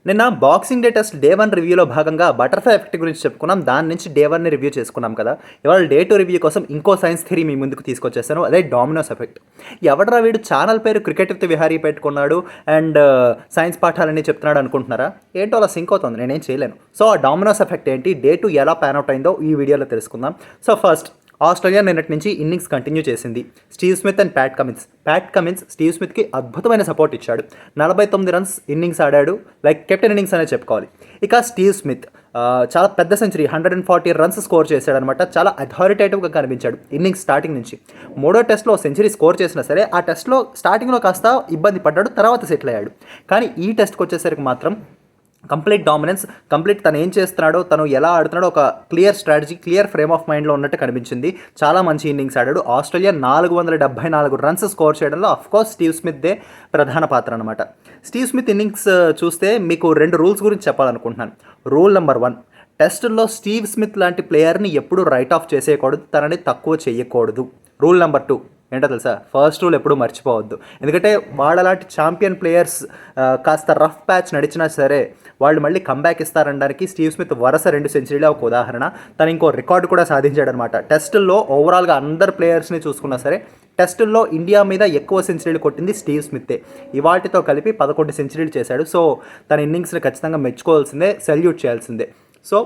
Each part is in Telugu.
నిన్న బాక్సింగ్ డే టెస్ట్ డే 1 రివ్యూలో భాగంగా బటర్‌ఫ్లై ఎఫెక్ట్ గురించి చెప్పుకున్నాం. దాని నుంచి డే 1ని రివ్యూ చేసుకున్నాం కదా! ఇవాళ డే 2 రివ్యూ కోసం ఇంకో సైన్స్ థియరీ మీ ముందుకు తీసుకొచ్చేసాను. అదే డామినోస్ ఎఫెక్ట్. ఎవడ్రా వీడు ఛానల్ పేరు 'క్రికెట్ విత్ విహారీ' పెట్టుకున్నాడు అండ్ సైన్స్ పాఠాలన్నీ చెప్తున్నాడు అనుకుంటున్నారా? ఏంటో అలా సింక్ అవుతుంది. నేనేం చేయలేను. సో, ఆ డామినోస్ ఎఫెక్ట్ ఏంటి? డే 2 ఎలా పాన్ అవుట్ అయిందో ఈ వీడియోలో తెలుసుకుందాం. సో, ఫస్ట్ ఆస్ట్రేలియా నిన్నటి నుంచి ఇన్నింగ్స్ కంటిన్యూ చేసింది. Steve Smith and Pat Cummins Steve స్మిత్కి అద్భుతమైన సపోర్ట్ ఇచ్చాడు. 49 రన్స్ ఇన్నింగ్స్ ఆడాడు. లైక్ కెప్టెన్ ఇన్నింగ్స్ అనే చెప్పుకోవాలి. ఇక స్టీవ్ స్మిత్ చాలా పెద్ద సెంచరీ 140 రన్స్ స్కోర్ చేశాడనమాట. చాలా అథారిటేటివ్గా కనిపించాడు ఇన్నింగ్స్ స్టార్టింగ్ నుంచి. మూడో టెస్ట్లో సెంచరీ స్కోర్ చేసినా సరే ఆ టెస్ట్లో స్టార్టింగ్లో కాస్త ఇబ్బంది పడ్డాడు, తర్వాత సెటిల్ అయ్యాడు. కానీ ఈ టెస్ట్కి వచ్చేసరికి మాత్రం కంప్లీట్ డామినెన్స్, కంప్లీట్ తను ఏం చేస్తున్నాడో, తను ఎలా ఆడుతున్నాడో ఒక clear strategy, clear frame of మైండ్లో ఉన్నట్టు కనిపించింది. చాలా మంచి ఇన్నింగ్స్ ఆడాడు. ఆస్ట్రేలియా 474 రన్స్ స్కోర్ చేయడంలో అఫ్కోర్స్ స్టీవ్ స్మిత్దే ప్రధాన పాత్ర అనమాట. స్టీవ్ స్మిత్ ఇన్నింగ్స్ చూస్తే మీకు 2 రూల్స్ గురించి చెప్పాలనుకుంటున్నాను. రూల్ నెంబర్ 1, టెస్టుల్లో స్టీవ్ స్మిత్ లాంటి ప్లేయర్ని ఎప్పుడు రైట్ ఆఫ్ చేసేయకూడదు, తనని తక్కువ చేయకూడదు. రూల్ నెంబర్ 2 ఏంటో తెలుసా? ఫస్ట్ రూల్ ఎప్పుడు మర్చిపోవద్దు. ఎందుకంటే వాళ్ళలాంటి ఛాంపియన్ ప్లేయర్స్ కాస్త రఫ్ ప్యాచ్ నడిచినా సరే వాళ్ళు మళ్ళీ కంబ్యాక్ ఇస్తారనడానికి స్టీవ్ స్మిత్ వరుస 2 సెంచరీలే ఒక ఉదాహరణ. తను ఇంకో రికార్డు కూడా సాధించాడనమాట. టెస్టుల్లో ఓవరాల్గా అందరు ప్లేయర్స్ని చూసుకున్నా సరే టెస్టుల్లో ఇండియా మీద ఎక్కువ సెంచరీలు కొట్టింది స్టీవ్ స్మిత్తే. ఇవాటితో కలిపి 11 సెంచరీలు చేశాడు. సో తన ఇన్నింగ్స్ని ఖచ్చితంగా మెచ్చుకోవాల్సిందే, సెల్యూట్ చేయాల్సిందే. So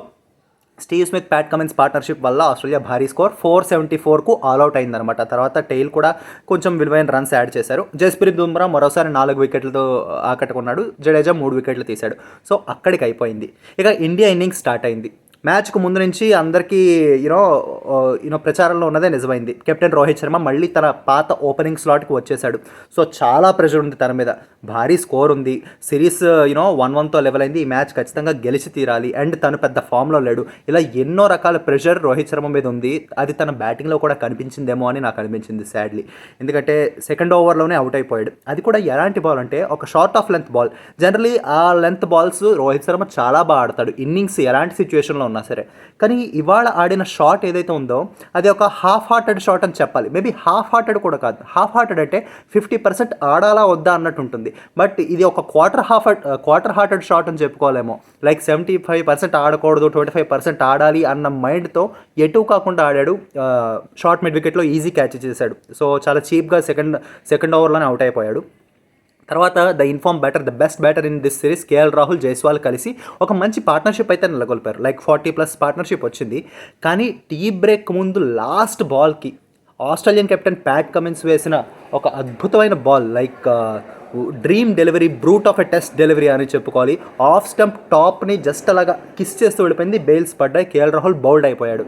Steve Smith Pat Cummins partnership వల్ల ఆస్ట్రేలియా భారీ స్కోర్ 474కు ఆల్అవుట్ అయిందనమాట. తర్వాత టెయిల్ కూడా కొంచెం విలువైన రన్స్ యాడ్ చేశారు. జస్ప్రీత్ బుమ్రా మరోసారి 4 వికెట్లతో ఆకట్టుకున్నాడు. జడేజా 3 వికెట్లు తీశాడు. సో అక్కడికి అయిపోయింది. ఇక ఇండియా ఇన్నింగ్స్ స్టార్ట్ అయింది. మ్యాచ్కు ముందు నుంచి అందరికీ యూనో ప్రచారంలో ఉన్నదే నిజమైంది. కెప్టెన్ రోహిత్ శర్మ మళ్ళీ తన పాత ఓపెనింగ్ స్లాట్కి వచ్చేసాడు. సో చాలా ప్రెషర్ ఉంది తన మీద. భారీ స్కోర్ ఉంది. సిరీస్ 1-1తో లెవెల్ అయింది. ఈ మ్యాచ్ ఖచ్చితంగా గెలిచి తీరాలి. అండ్ తను పెద్ద ఫామ్లో లేడు. ఇలా ఎన్నో రకాల ప్రెషర్ రోహిత్ శర్మ మీద ఉంది. అది తన బ్యాటింగ్లో కూడా కనిపించిందేమో అని నాకు అనిపించింది సాడ్లీ. ఎందుకంటే సెకండ్ ఓవర్లోనే అవుట్ అయిపోయాడు. అది కూడా ఎలాంటి బాల్ అంటే ఒక short of length ball. Generally ఆ లెంత్ బాల్స్ రోహిత్ శర్మ చాలా బాగా ఆడతాడు ఇన్నింగ్స్ ఎలాంటి సిచ్యువేషన్లో ఉన్నా సరే. కానీ ఇవాళ ఆడిన షాట్ ఏదైతే ఉందో అది ఒక హాఫ్ హార్టెడ్ షాట్ అని చెప్పాలి. మేబీ హాఫ్ హార్టెడ్ కూడా కాదు. హాఫ్ హార్టెడ్ అంటే 50% ఆడాలా వద్దా అన్నట్టు ఉంటుంది. బట్ ఇది ఒక క్వార్టర్ హార్టెడ్ షాట్ అని చెప్పుకోలేమో. లైక్ 75% ఆడకూడదు, 25% ఆడాలి అన్న మైండ్తో ఎటు కాకుండా ఆడాడు. షార్ట్ మిడ్ వికెట్లో ఈజీ క్యాచ్ చేశాడు. సో చాలా చీప్గా సెకండ్ ఓవర్లోనే అవుట్ అయిపోయాడు. తర్వాత the best batter in this series KL Rahul, Jaiswal కలిసి ఒక మంచి పార్ట్నర్షిప్ అయితే నెలకొల్పారు. లైక్ 40+ పార్ట్నర్షిప్ వచ్చింది. కానీ టీ బ్రేక్ ముందు లాస్ట్ బాల్కి ఆస్ట్రేలియన్ కెప్టెన్ ప్యాట్ కమిన్స్ వేసిన ఒక అద్భుతమైన ball, like dream delivery, brute of a test delivery అని చెప్పుకోవాలి. ఆఫ్ స్టంప్ టాప్ని జస్ట్ అలాగా కిస్ చేస్తూ వెళ్ళిపోయింది. బెయిల్స్ పడ్డాయి. కేఎల్ రాహుల్ బౌల్డ్ అయిపోయాడు.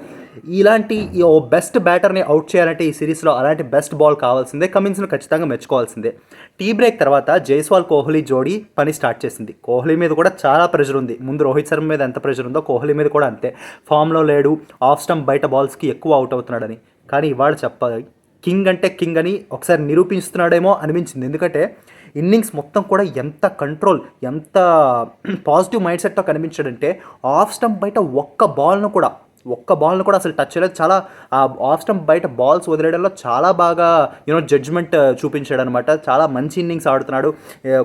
ఇలాంటి ఓ బెస్ట్ బ్యాటర్ని అవుట్ చేయాలంటే ఈ సిరీస్లో అలాంటి బెస్ట్ బాల్ కావాల్సిందే. కమిన్స్ను ఖచ్చితంగా మెచ్చుకోవాల్సిందే. టీ బ్రేక్ తర్వాత జైస్వాల్ కోహ్లీ జోడీ పని స్టార్ట్ చేసింది. కోహ్లీ మీద కూడా చాలా ప్రెషర్ ఉంది. ముందు రోహిత్ శర్మ మీద ఎంత ప్రెషర్ ఉందో కోహ్లీ మీద కూడా అంతే. ఫామ్లో లేడు, ఆఫ్ స్టంప్ బయట బాల్స్కి ఎక్కువ అవుట్ అవుతున్నాడని. కానీ ఇవాళ చెప్పాలి, కింగ్ అంటే కింగ్ అని ఒకసారి నిరూపిస్తున్నాడేమో అనిపించింది. ఎందుకంటే ఇన్నింగ్స్ మొత్తం కూడా ఎంత కంట్రోల్, ఎంత పాజిటివ్ మైండ్ సెట్తో కనిపించాడంటే ఆఫ్ స్టంప్ బయట ఒక్క బాల్ను కూడా అసలు టచ్ చేయలేదు. చాలా ఆఫ్ స్టంప్ బయట బాల్స్ వదిలేయడంలో చాలా బాగా జడ్జ్మెంట్ చూపించాడు అనమాట. చాలా మంచి ఇన్నింగ్స్ ఆడుతున్నాడు.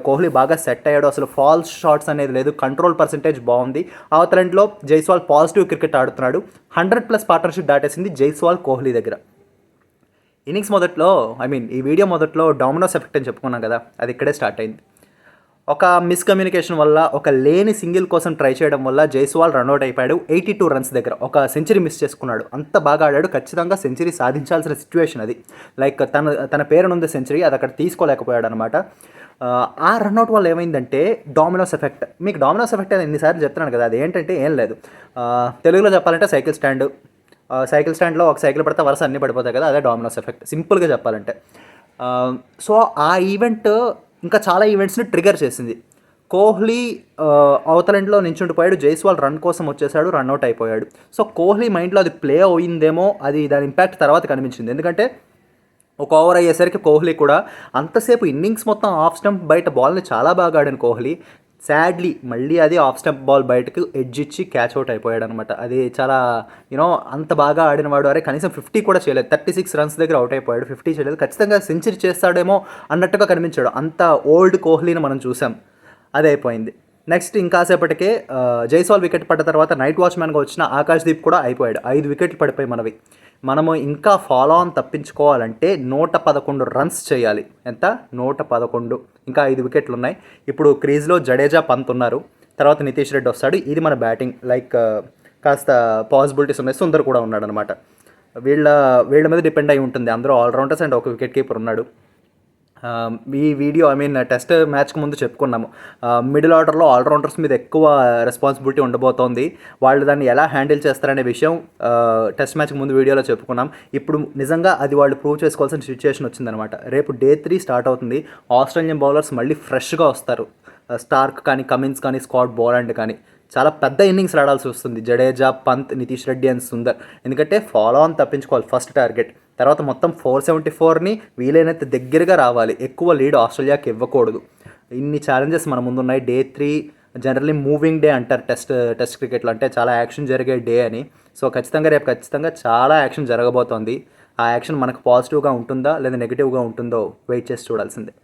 కోహ్లీ బాగా సెట్ అయ్యాడు. అసలు ఫాల్స్ షాట్స్ అనేది లేదు. కంట్రోల్ పర్సెంటేజ్ బాగుంది. అవతలంట్లో జైస్వాల్ పాజిటివ్ క్రికెట్ ఆడుతున్నాడు. 100+ పార్ట్నర్షిప్ దాటేసింది జైస్వాల్ కోహ్లీ దగ్గర. ఇన్నింగ్స్ మొదట్లో ఈ వీడియో మొదట్లో డామినోస్ ఎఫెక్ట్ అని చెప్పుకున్నాం కదా, అది ఇక్కడే స్టార్ట్ అయింది. ఒక మిస్కమ్యూనికేషన్ వల్ల, ఒక లేని సింగిల్ కోసం ట్రై చేయడం వల్ల జైస్వాల్ రన్అట్ అయిపోయాడు. 82 రన్స్ దగ్గర ఒక సెంచరీ మిస్ చేసుకున్నాడు. అంత బాగా ఆడాడు. ఖచ్చితంగా సెంచరీ సాధించాల్సిన సిచ్యువేషన్ అది. లైక్ తన పేరునుంది సెంచరీ, అది అక్కడ తీసుకోలేకపోయాడు అనమాట. ఆ రన్అట్ వల్ల ఏమైందంటే డామినోస్ ఎఫెక్ట్. మీకు డామినోస్ ఎఫెక్ట్ అని ఎన్నిసార్లు చెప్తున్నాను కదా, అది ఏంటంటే ఏం లేదు. తెలుగులో చెప్పాలంటే సైకిల్ స్టాండ్లో ఒక సైకిల్ పడితే వరుస అన్నీ పడిపోతాయి కదా, అదే డామినోస్ ఎఫెక్ట్ సింపుల్గా చెప్పాలంటే. సో ఆ ఈవెంట్ ఇంకా చాలా ఈవెంట్స్ని ట్రిగర్ చేసింది. కోహ్లీ అవతలంట్లో నించుండిపోయాడు. జైస్వాల్ రన్ కోసం వచ్చేసాడు, రన్అట్ అయిపోయాడు. సో కోహ్లీ మైండ్లో అది ప్లే అయిందేమో, అది దాని ఇంపాక్ట్ తర్వాత కనిపించింది. ఎందుకంటే ఒక ఓవర్ అయ్యేసరికి కోహ్లీ కూడా అంతసేపు ఇన్నింగ్స్ మొత్తం ఆఫ్ స్టంప్ బయట బాల్ని చాలా బాగా ఆడిన కోహ్లీ సాడ్లీ మళ్ళీ అది ఆఫ్ స్టంప్ బాల్ బయటకు ఎడ్జ్ ఇచ్చి క్యాచ్ అవుట్ అయిపోయాడు అనమాట. అది చాలా అంత బాగా ఆడినవాడు, అరే కనీసం 50 కూడా చేయలేదు. 36 రన్స్ దగ్గర అవుట్ అయిపోయాడు. 50 చేయలేదు. ఖచ్చితంగా సెంచరీ చేస్తాడేమో అన్నట్టుగా కనిపించాడు. అంత ఓల్డ్ కోహ్లీని మనం చూసాం. అది అయిపోయింది. నెక్స్ట్ ఇంకాసేపటికే జైస్వాల్ వికెట్ పడ్డ తర్వాత నైట్ వాచ్మ్యాన్గా వచ్చిన ఆకాశ్దీప్ కూడా అయిపోయాడు. 5 వికెట్లు పడిపోయి మనము ఇంకా ఫాలో ఆన్ తప్పించుకోవాలంటే 111 రన్స్ చేయాలి. ఎంత? 111. ఇంకా 5 వికెట్లు ఉన్నాయి. ఇప్పుడు క్రీజ్లో జడేజా, పంత్ ఉన్నారు. తర్వాత నితీష్ రెడ్డి వస్తాడు. ఇది మన బ్యాటింగ్. కాస్త పాసిబిలిటీస్ ఉన్నాయి. సుందర్ కూడా ఉన్నాడు అనమాట. వీళ్ళ మీద డిపెండ్ అయి ఉంటుంది. అందరూ ఆల్రౌండర్స్ అండ్ ఒక వికెట్ కీపర్ ఉన్నాడు. ఈ వీడియో టెస్ట్ మ్యాచ్కి ముందు చెప్పుకున్నాము. మిడిల్ ఆర్డర్లో ఆల్రౌండర్స్ మీద ఎక్కువ రెస్పాన్సిబిలిటీ ఉండబోతోంది. వాళ్ళు దాన్ని ఎలా హ్యాండిల్ చేస్తారనే విషయం టెస్ట్ మ్యాచ్కి ముందు వీడియోలో చెప్పుకున్నాం. ఇప్పుడు నిజంగా అది వాళ్ళు ప్రూవ్ చేసుకోవాల్సిన సిచ్యువేషన్ వచ్చిందనమాట. రేపు Day 3 స్టార్ట్ అవుతుంది. ఆస్ట్రేలియన్ బౌలర్స్ మళ్ళీ ఫ్రెష్గా వస్తారు. స్టార్క్ కానీ, కమిన్స్ కానీ, స్కాట్ బోలాండ్ కానీ చాలా పెద్ద ఇన్నింగ్స్ ఆడాల్సి వస్తుంది. జడేజా, పంత్, నితీష్ రెడ్డి అండ్ సుందర్. ఎందుకంటే ఫాలో ఆన్ తప్పించుకోవాలి ఫస్ట్ టార్గెట్. తర్వాత మొత్తం 474ని వీలైనంత దగ్గరగా రావాలి. ఎక్కువ లీడ్ ఆస్ట్రేలియాకి ఇవ్వకూడదు. ఇన్ని ఛాలెంజెస్ మన ముందు ఉన్నాయి. Day 3 జనరల్లీ మూవింగ్ డే అంటారు టెస్ట్ క్రికెట్లో, అంటే చాలా యాక్షన్ జరిగే డే అని. సో రేపు చాలా యాక్షన్ జరగబోతోంది. ఆ యాక్షన్ మనకు పాజిటివ్గా ఉంటుందా లేదా నెగిటివ్గా ఉంటుందో వెయిట్ చేసి చూడాల్సిందే.